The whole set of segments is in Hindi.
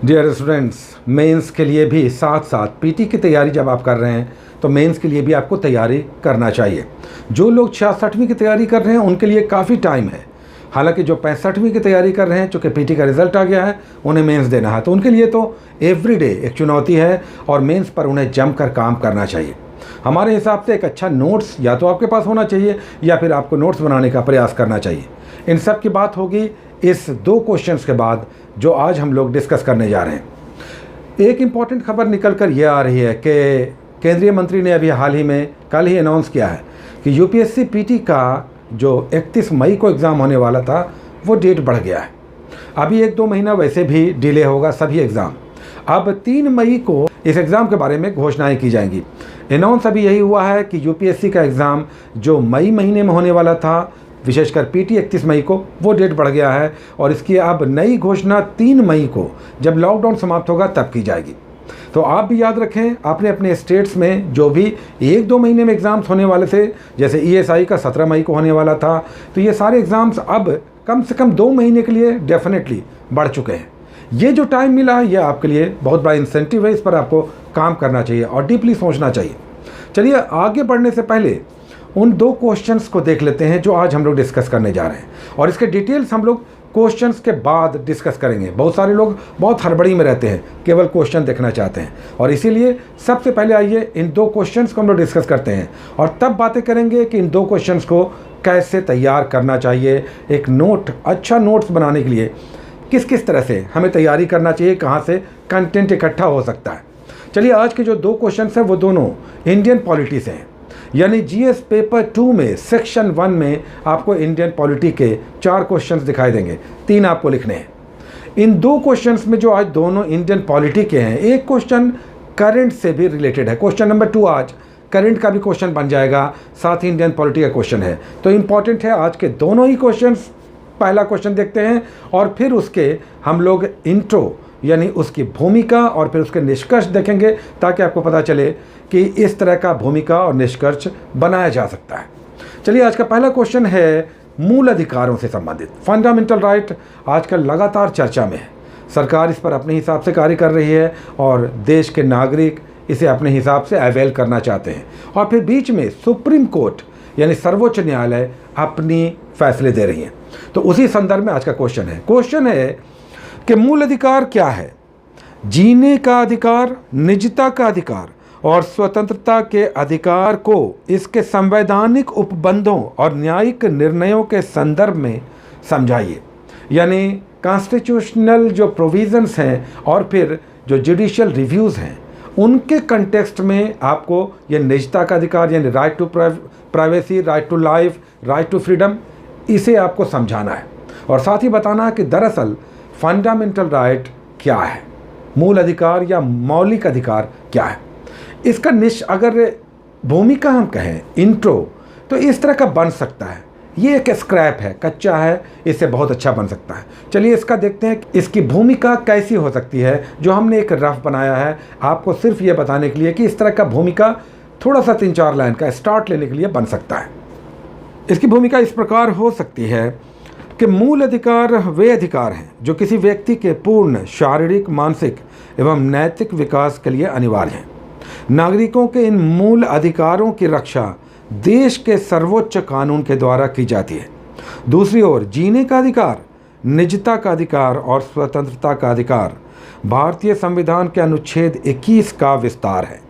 डियर स्टूडेंट्स, मेंस के लिए भी साथ साथ पीटी की तैयारी जब आप कर रहे हैं तो मेंस के लिए भी आपको तैयारी करना चाहिए। जो लोग 66वीं की तैयारी कर रहे हैं उनके लिए काफ़ी टाइम है। हालांकि जो 65वीं की तैयारी कर रहे हैं, चूँकि पीटी का रिजल्ट आ गया है, उन्हें मेंस देना है, तो उनके लिए तो एवरीडे एक चुनौती है और मेंस पर उन्हें जमकर काम करना चाहिए। हमारे हिसाब से एक अच्छा नोट्स या तो आपके पास होना चाहिए या फिर आपको नोट्स बनाने का प्रयास करना चाहिए। इन सब की बात होगी इस 2 क्वेश्चंस के बाद जो आज हम लोग डिस्कस करने जा रहे हैं। एक इम्पॉर्टेंट खबर निकल कर ये आ रही है कि केंद्रीय मंत्री ने अभी हाल ही में कल ही अनाउंस किया है कि यूपीएससी पीटी का जो 31 मई को एग्ज़ाम होने वाला था वो डेट बढ़ गया है। अभी 1-2 महीना वैसे भी डिले होगा सभी एग्ज़ाम। अब 3 मई को इस एग्ज़ाम के बारे में घोषणाएं की जाएंगी। अनाउंस अभी यही हुआ है कि यूपीएससी का एग्ज़ाम जो मई महीने में होने वाला था, विशेषकर पीटी 31 मई को, वो डेट बढ़ गया है और इसकी अब नई घोषणा 3 मई को जब लॉकडाउन समाप्त होगा तब की जाएगी। तो आप भी याद रखें, आपने अपने स्टेट्स में जो भी 1-2 महीने में एग्ज़ाम्स होने वाले थे, जैसे ईएसआई का 17 मई को होने वाला था, तो ये सारे एग्ज़ाम्स अब कम से कम 2 महीने के लिए डेफिनेटली बढ़ चुके हैं। ये जो टाइम मिला है ये आपके लिए बहुत बड़ा इंसेंटिव है, इस पर आपको काम करना चाहिए और डीपली सोचना चाहिए। चलिए आगे बढ़ने से पहले उन 2 क्वेश्चंस को देख लेते हैं जो आज हम लोग डिस्कस करने जा रहे हैं और इसके डिटेल्स हम लोग क्वेश्चंस के बाद डिस्कस करेंगे। बहुत सारे लोग बहुत हड़बड़ी में रहते हैं, केवल क्वेश्चन देखना चाहते हैं और इसीलिए सबसे पहले आइए इन 2 क्वेश्चंस को हम लोग डिस्कस करते हैं और तब बातें करेंगे कि इन 2 क्वेश्चंस को कैसे तैयार करना चाहिए। एक अच्छा नोट्स बनाने के लिए किस किस तरह से हमें तैयारी करना चाहिए, कहाँ से कंटेंट इकट्ठा हो सकता है। चलिए आज के जो 2 क्वेश्चंस हैं वो दोनों इंडियन पॉलिटी से हैं, यानी जीएस पेपर 2 में सेक्शन 1 में आपको इंडियन पॉलिटी के 4 क्वेश्चंस दिखाई देंगे, 3 आपको लिखने हैं। इन 2 क्वेश्चंस में जो आज दोनों इंडियन पॉलिटी के हैं, एक क्वेश्चन करंट से भी रिलेटेड है। क्वेश्चन नंबर 2 आज करंट का भी क्वेश्चन बन जाएगा, साथ ही इंडियन पॉलिटी का क्वेश्चन है। तो इंपॉर्टेंट है आज के दोनों ही क्वेश्चंस। पहला क्वेश्चन देखते हैं और फिर उसके हम लोग इंट्रो यानी उसकी भूमिका और फिर उसके निष्कर्ष देखेंगे, ताकि आपको पता चले कि इस तरह का भूमिका और निष्कर्ष बनाया जा सकता है। चलिए आज का पहला क्वेश्चन है मूल अधिकारों से संबंधित। फंडामेंटल राइट आजकल लगातार चर्चा में है। सरकार इस पर अपने हिसाब से कार्य कर रही है और देश के नागरिक इसे अपने हिसाब से अवेल करना चाहते हैं और फिर बीच में सुप्रीम कोर्ट यानी सर्वोच्च न्यायालय अपनी फैसले दे रही है। तो उसी संदर्भ में आज का क्वेश्चन है कि मूल अधिकार क्या है। जीने का अधिकार, निजता का अधिकार और स्वतंत्रता के अधिकार को इसके संवैधानिक उपबंधों और न्यायिक निर्णयों के संदर्भ में समझाइए। यानी कॉन्स्टिट्यूशनल जो प्रोविजंस हैं और फिर जो जुडिशियल रिव्यूज़ हैं उनके कंटेक्स्ट में आपको ये निजता का अधिकार यानी right to privacy, right to life, right to freedom, इसे आपको समझाना है और साथ ही बताना है कि दरअसल फंडामेंटल राइट क्या है, मूल अधिकार या मौलिक अधिकार क्या है। इसका अगर भूमिका हम कहें, इंट्रो, तो इस तरह का बन सकता है। ये एक स्क्रैप है, कच्चा है, इससे बहुत अच्छा बन सकता है। चलिए इसका देखते हैं इसकी भूमिका कैसी हो सकती है। जो हमने एक रफ बनाया है आपको सिर्फ ये बताने के लिए कि इस तरह का भूमिका थोड़ा सा 3-4 लाइन का स्टार्ट लेने के लिए बन सकता है। इसकी भूमिका इस प्रकार हो सकती है कि मूल अधिकार वे अधिकार हैं जो किसी व्यक्ति के पूर्ण शारीरिक, मानसिक एवं नैतिक विकास के लिए अनिवार्य हैं। नागरिकों के इन मूल अधिकारों की रक्षा देश के सर्वोच्च कानून के द्वारा की जाती है। दूसरी ओर जीने का अधिकार, निजता का अधिकार और स्वतंत्रता का अधिकार भारतीय संविधान के अनुच्छेद 21 का विस्तार है,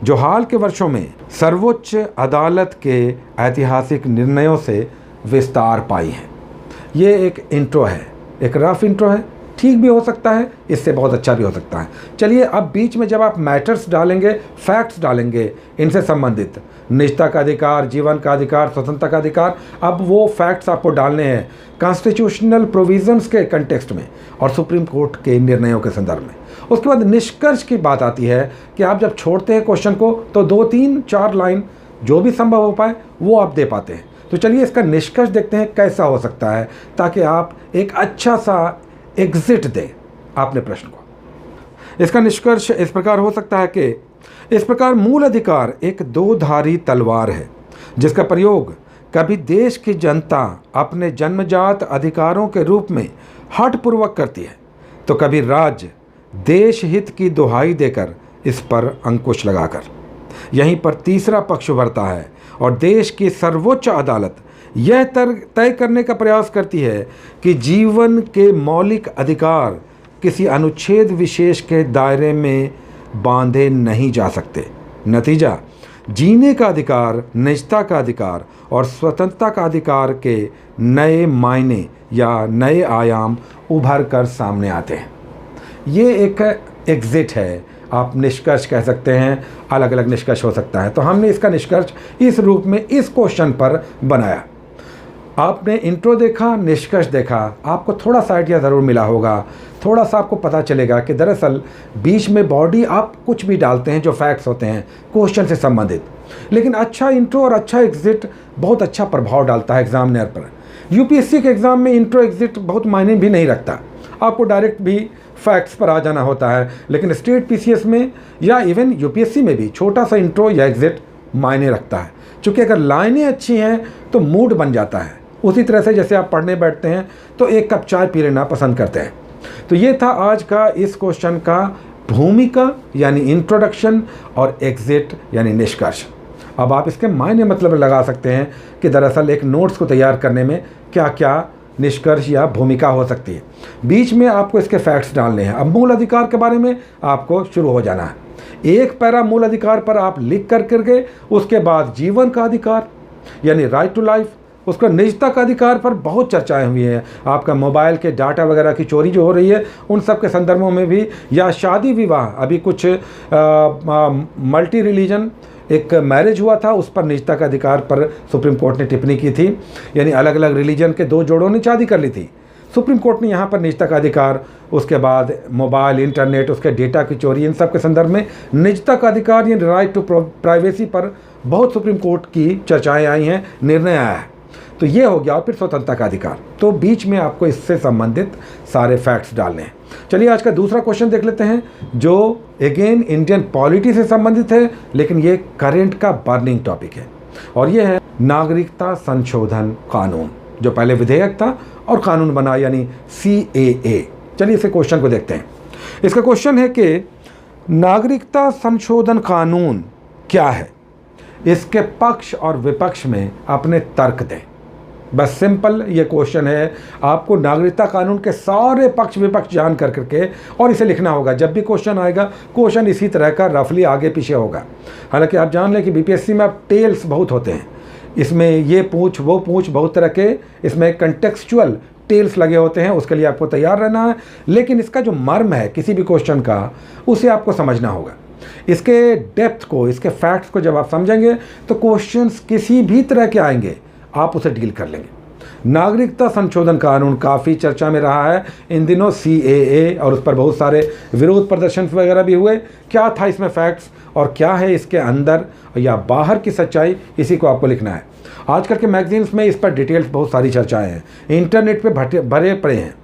जो हाल के वर्षों में सर्वोच्च अदालत के ऐतिहासिक निर्णयों से विस्तार पाई है। ये एक इंट्रो है, एक रफ इंट्रो है, ठीक भी हो सकता है, इससे बहुत अच्छा भी हो सकता है। चलिए अब बीच में जब आप मैटर्स डालेंगे, फैक्ट्स डालेंगे इनसे संबंधित, निजता का अधिकार, जीवन का अधिकार, स्वतंत्रता का अधिकार, अब वो फैक्ट्स आपको डालने हैं कॉन्स्टिट्यूशनल प्रोविजंस के कंटेक्स्ट में और सुप्रीम कोर्ट के निर्णयों के संदर्भ में। उसके बाद निष्कर्ष की बात आती है कि आप जब छोड़ते हैं क्वेश्चन को तो 2-3-4 लाइन जो भी संभव हो पाए वो आप दे पाते हैं। तो चलिए इसका निष्कर्ष देखते हैं कैसा हो सकता है, ताकि आप एक अच्छा सा एग्जिट दें अपने प्रश्न को। इसका निष्कर्ष इस प्रकार हो सकता है कि इस प्रकार मूल अधिकार एक 2-धारी तलवार है जिसका प्रयोग कभी देश की जनता अपने जन्मजात अधिकारों के रूप में हठपूर्वक करती है, तो कभी राज्य देश हित की दुहाई देकर इस पर अंकुश लगाकर। यहीं पर तीसरा पक्ष उभरता है और देश की सर्वोच्च अदालत यह तय करने का प्रयास करती है कि जीवन के मौलिक अधिकार किसी अनुच्छेद विशेष के दायरे में बांधे नहीं जा सकते। नतीजा, जीने का अधिकार, निजता का अधिकार और स्वतंत्रता का अधिकार के नए मायने या नए आयाम उभर कर सामने आते हैं। ये एक एग्जिट है, आप निष्कर्ष कह सकते हैं, अलग अलग निष्कर्ष हो सकता है। तो हमने इसका निष्कर्ष इस रूप में इस क्वेश्चन पर बनाया। आपने इंट्रो देखा, निष्कर्ष देखा, आपको थोड़ा सा आइडिया ज़रूर मिला होगा, थोड़ा सा आपको पता चलेगा कि दरअसल बीच में बॉडी आप कुछ भी डालते हैं जो फैक्ट्स होते हैं क्वेश्चन से संबंधित, लेकिन अच्छा इंट्रो और अच्छा एग्जिट बहुत अच्छा प्रभाव डालता है एग्जामिनर पर। यूपीएससी के एग्ज़ाम में इंट्रो एग्जिट बहुत मायने भी नहीं रखता, आपको डायरेक्ट भी फैक्ट्स पर आ जाना होता है, लेकिन स्टेट पीसीएस में या इवन यूपीएससी में भी छोटा सा इंट्रो या एग्जिट मायने रखता है, क्योंकि अगर लाइनें अच्छी हैं तो मूड बन जाता है। उसी तरह से जैसे आप पढ़ने बैठते हैं तो एक कप चाय पी लेना पसंद करते हैं। तो ये था आज का इस क्वेश्चन का भूमिका यानी इंट्रोडक्शन और एग्जिट यानी निष्कर्ष। अब आप इसके मायने मतलब लगा सकते हैं कि दरअसल एक नोट्स को तैयार करने में क्या क्या निष्कर्ष या भूमिका हो सकती है। बीच में आपको इसके फैक्ट्स डालने हैं। अब मूल अधिकार के बारे में आपको शुरू हो जाना है। एक पैरा मूल अधिकार पर आप लिख कर करके उसके बाद जीवन का अधिकार यानी राइट टू लाइफ, उसका निजता का अधिकार पर बहुत चर्चाएं हुई हैं। आपका मोबाइल के डाटा वगैरह की चोरी जो हो रही है उन सब के संदर्भों में भी, या शादी विवाह, अभी कुछ मल्टी रिलीजन एक मैरिज हुआ था, उस पर निजता का अधिकार पर सुप्रीम कोर्ट ने टिप्पणी की थी, यानी अलग अलग रिलीजन के दो जोड़ों ने शादी कर ली थी। सुप्रीम कोर्ट ने यहाँ पर निजता का अधिकार, उसके बाद मोबाइल, इंटरनेट, उसके डेटा की चोरी, इन सब के संदर्भ में निजता का अधिकार यानी राइट टू प्राइवेसी पर बहुत सुप्रीम कोर्ट की चर्चाएं आई हैं, निर्णय आया है। तो ये हो गया। और फिर स्वतंत्रता का अधिकार, तो बीच में आपको इससे संबंधित सारे फैक्ट्स डालने हैं। चलिए आज का दूसरा क्वेश्चन देख लेते हैं, जो अगेन इंडियन पॉलिटी से संबंधित है, लेकिन ये करंट का बर्निंग टॉपिक है, और ये है नागरिकता संशोधन कानून, जो पहले विधेयक था और कानून बना यानी CAA। चलिए इसे क्वेश्चन को देखते हैं। इसका क्वेश्चन है कि नागरिकता संशोधन कानून क्या है, इसके पक्ष और विपक्ष में अपने तर्क दें। बस सिंपल ये क्वेश्चन है। आपको नागरिकता कानून के सारे पक्ष विपक्ष जान कर करके और इसे लिखना होगा। जब भी क्वेश्चन आएगा, क्वेश्चन इसी तरह का रफली आगे पीछे होगा। हालांकि आप जान लें कि बीपीएससी में अब टेल्स बहुत होते हैं, इसमें ये पूछ वो पूछ, बहुत तरह के इसमें कंटेक्सचुअल टेल्स लगे होते हैं, उसके लिए आपको तैयार रहना है। लेकिन इसका जो मर्म है किसी भी क्वेश्चन का, उसे आपको समझना होगा। इसके डेप्थ को, इसके फैक्ट्स को जब आप समझेंगे तो क्वेश्चंस किसी भी तरह के आएंगे आप उसे डील कर लेंगे। नागरिकता संशोधन कानून काफ़ी चर्चा में रहा है इन दिनों, CAA, और उस पर बहुत सारे विरोध प्रदर्शन वगैरह भी हुए। क्या था इसमें फैक्ट्स और क्या है इसके अंदर या बाहर की सच्चाई, इसी को आपको लिखना है। आजकल के मैगजीन्स में इस पर डिटेल्स बहुत सारी चर्चाएँ हैं, इंटरनेट पर भरे पड़े हैं।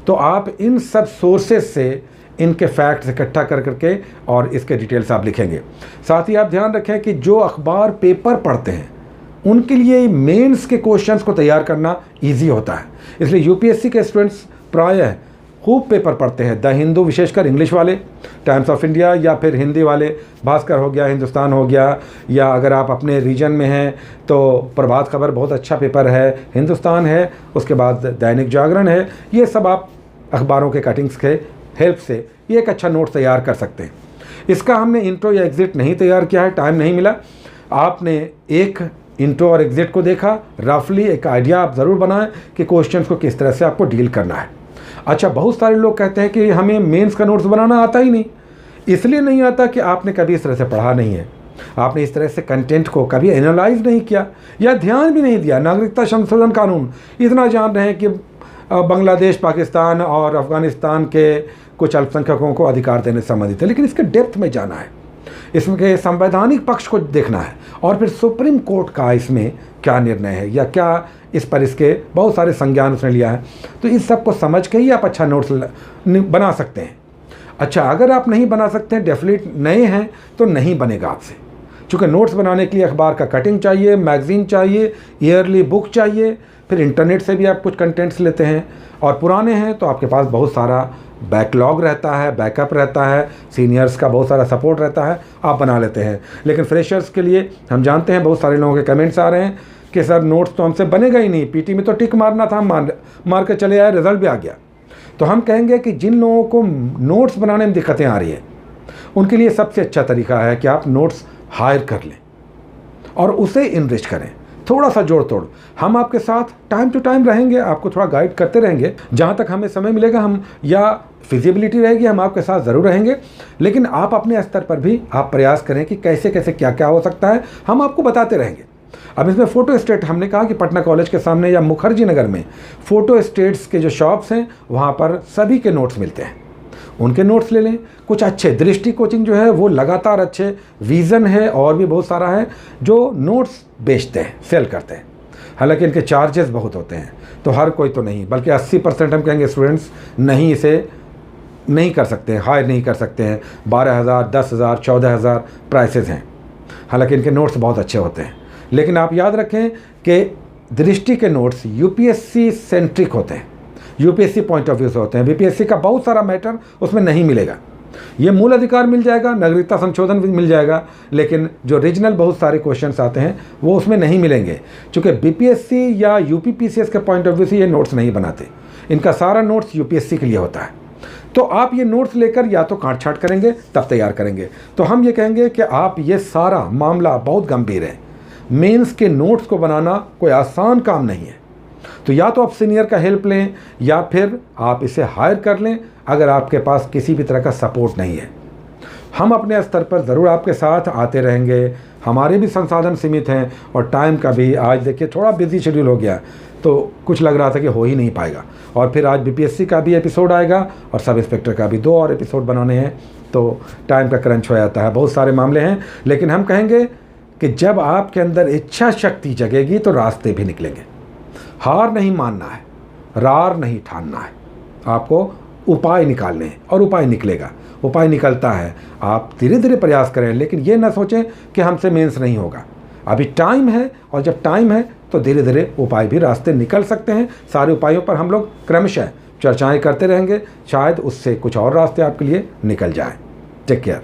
तो आप इन सब सोर्सेज से इनके फैक्ट्स इकट्ठा कर करके और इसके डिटेल्स आप लिखेंगे। साथ ही आप ध्यान रखें कि जो अखबार पेपर पढ़ते हैं उनके लिए मेंस के क्वेश्चंस को तैयार करना इजी होता है। इसलिए यूपीएससी के स्टूडेंट्स प्रायः खूब पेपर पढ़ते हैं। द हिंदू, विशेषकर इंग्लिश वाले, टाइम्स ऑफ इंडिया, या फिर हिंदी वाले भास्कर हो गया, हिंदुस्तान हो गया, या अगर आप अपने रीजन में हैं तो प्रभात खबर बहुत अच्छा पेपर है, हिंदुस्तान है, उसके बाद दैनिक जागरण है। ये सब आप अखबारों के कटिंग्स के हेल्प से ये एक अच्छा नोट तैयार कर सकते हैं। इसका हमने इंट्रो या एग्जिट नहीं तैयार किया है, टाइम नहीं मिला। आपने एक इंट्रो और एग्जिट को देखा, रफली एक आइडिया आप ज़रूर बनाएं कि क्वेश्चंस को किस तरह से आपको डील करना है। अच्छा, बहुत सारे लोग कहते हैं कि हमें मेंस का नोट्स बनाना आता ही नहीं। इसलिए नहीं आता कि आपने कभी इस तरह से पढ़ा नहीं है, आपने इस तरह से कंटेंट को कभी एनालाइज नहीं किया या ध्यान भी नहीं दिया। नागरिकता संशोधन कानून इतना जान रहे हैं कि बांग्लादेश, पाकिस्तान और अफ़गानिस्तान के कुछ अल्पसंख्यकों को अधिकार देने से संबंधित है, लेकिन इसके डेप्थ में जाना है, इसके संवैधानिक पक्ष को देखना है, और फिर सुप्रीम कोर्ट का इसमें क्या निर्णय है या क्या इस पर इसके बहुत सारे संज्ञान उसने लिया है। तो इस सब को समझ के ही आप अच्छा नोट्स बना सकते हैं। अच्छा, अगर आप नहीं बना सकते हैं, डेफिनेट नए हैं तो नहीं बनेगा आपसे। चूँकि नोट्स बनाने के लिए अखबार का कटिंग चाहिए, मैगज़ीन चाहिए, ईयरली बुक चाहिए, फिर इंटरनेट से भी आप कुछ कंटेंट्स लेते हैं, और पुराने हैं तो आपके पास बहुत सारा बैकलॉग रहता है, बैकअप रहता है, सीनियर्स का बहुत सारा सपोर्ट रहता है, आप बना लेते हैं। लेकिन फ्रेशर्स के लिए हम जानते हैं बहुत सारे लोगों के कमेंट्स आ रहे हैं कि सर नोट्स तो हमसे बनेगा ही नहीं, पीटी में तो टिक मारना था, मार के चले आए, रिजल्ट भी आ गया। तो हम कहेंगे कि जिन लोगों को नोट्स बनाने में दिक्कतें आ रही हैं उनके लिए सबसे अच्छा तरीका है कि आप नोट्स हायर कर लें और उसे इनरिच करें, थोड़ा सा जोड़ तोड़। हम आपके साथ टाइम टू टाइम रहेंगे, आपको थोड़ा गाइड करते रहेंगे, जहाँ तक हमें समय मिलेगा हम या फिजिबिलिटी रहेगी हम आपके साथ ज़रूर रहेंगे। लेकिन आप अपने स्तर पर भी आप प्रयास करें कि कैसे कैसे क्या क्या हो सकता है, हम आपको बताते रहेंगे। अब इसमें फ़ोटो स्टेट, हमने कहा कि पटना कॉलेज के सामने या मुखर्जी नगर में फ़ोटो स्टेट्स के जो शॉप्स हैं वहाँ पर सभी के नोट्स मिलते हैं, उनके नोट्स ले लें। कुछ अच्छे दृष्टि कोचिंग जो है वो लगातार अच्छे, विज़न है और भी बहुत सारा है जो नोट्स बेचते हैं, सेल करते हैं। हालांकि इनके चार्जेस बहुत होते हैं, तो हर कोई तो नहीं, बल्कि 80% हम कहेंगे स्टूडेंट्स नहीं इसे नहीं कर सकते हैं, हायर नहीं कर सकते हैं। 12,000, 10,000, 14,000 प्राइसेस हैं। हालांकि इनके नोट्स बहुत अच्छे होते हैं, लेकिन आप याद रखें कि दृष्टि के नोट्स यूपीएससी सेंट्रिक होते हैं, यूपीएससी पॉइंट ऑफ व्यू से होते हैं। बीपीएससी का बहुत सारा मैटर उसमें नहीं मिलेगा। ये मूल अधिकार मिल जाएगा, नागरिकता संशोधन भी मिल जाएगा, लेकिन जो रीजनल बहुत सारे क्वेश्चंस आते हैं वो उसमें नहीं मिलेंगे, क्योंकि बीपीएससी या यूपीपीसीएस के पॉइंट ऑफ व्यू से ये नोट्स नहीं बनाते। इनका सारा नोट्स यूपीएससी के लिए होता है। तो आप ये नोट्स लेकर या तो काट छाट करेंगे तब तैयार करेंगे। तो हम ये कहेंगे कि आप ये सारा मामला बहुत गंभीर है। मेंस के नोट्स को बनाना कोई आसान काम नहीं है। तो या तो आप सीनियर का हेल्प लें या फिर आप इसे हायर कर लें अगर आपके पास किसी भी तरह का सपोर्ट नहीं है। हम अपने स्तर पर ज़रूर आपके साथ आते रहेंगे। हमारे भी संसाधन सीमित हैं और टाइम का भी, आज देखिए थोड़ा बिजी शेड्यूल हो गया, तो कुछ लग रहा था कि हो ही नहीं पाएगा। और फिर आज बीपीएससी का भी एपिसोड आएगा और सब इंस्पेक्टर का भी 2 और एपिसोड बनाने हैं, तो टाइम का क्रंच हो जाता है, बहुत सारे मामले हैं। लेकिन हम कहेंगे कि जब आपके अंदर इच्छा शक्ति जगेगी तो रास्ते भी निकलेंगे। हार नहीं मानना है, रार नहीं ठानना है, आपको उपाय निकालने हैं और उपाय निकलेगा, उपाय निकलता है। आप धीरे धीरे प्रयास करें, लेकिन ये ना सोचें कि हमसे मेंस नहीं होगा। अभी टाइम है, और जब टाइम है तो धीरे धीरे उपाय भी रास्ते निकल सकते हैं। सारे उपायों पर हम लोग क्रमशः चर्चाएं करते रहेंगे, शायद उससे कुछ और रास्ते आपके लिए निकल जाएं। Take care.